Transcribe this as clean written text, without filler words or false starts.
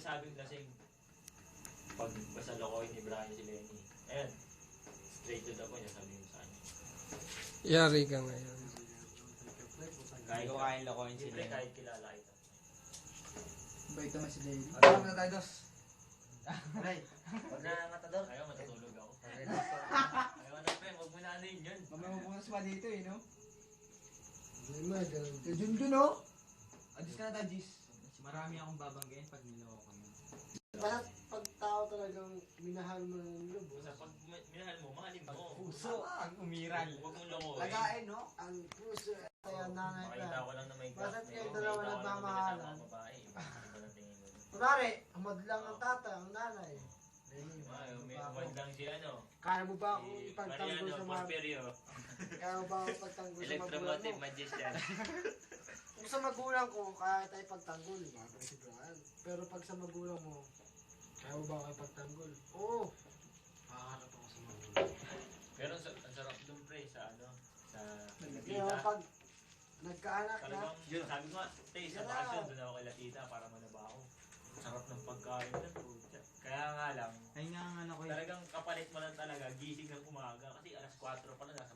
sinasabing lasing. Pag basta lokohin ni Brian si Lenny. Ayan. Straight to the point, sabi mo sa kanya. Yari ka ngayon. Kahit ko kain lokohin si Siyempre, Lenny. kahit kilala kita. Bait naman si Lenny. Ano na tayo, dos? Aray. Huwag na matador. Ayaw, matutulog ako. Ayaw na, pre. Huwag mo na ano yun. Mamaya mabunas pa dito eh, no? Hindi mo, ganun. Si Junjun, no? Adis ka na tayo, Jis. Marami akong babanggain pag niloko yun. Basta pag tao talagang minahal mo ng loob. Basta pag minahal mo, mahalin mo. Puso ang umiral. Huwag mong lokohin. Lagain, no? Ang puso, kaya nanay Makita ka. ko lang na may Bakit may- kayo may dalawa tao lang na nagmamahalan? may kasama babae. Iba na tingin mo. Kunwari, amad lang ang tata, ang nanay. May umad lang si ano. Kaya mo ba akong Si ipagtanggol Mariano sa mga... Porfirio. Kaya mo ba akong ipagtanggol sa magulang Electromotive mo? magician. Kung sa magulang ko, kaya tayo ipagtanggol, di ba? Si Brian. Pero pag sa magulang mo, kaya mo ba ako ipagtanggol? Oo. Makaharap ako sa magulang. Pero ang sarap dun pre sa ano. Sa Kaya Latita. pag nagkaanak na, Talagang, sabi ko nga, tay, sa Yan bakasyon, na. doon ako kay Latita para manaba ako. Sarap ng pagkain doon, putya. Kaya nga lang, Ay nga ang ano ko yun. talagang kapalit mo lang talaga, gising ng umaga. Kasi alas 4 pa lang, nasa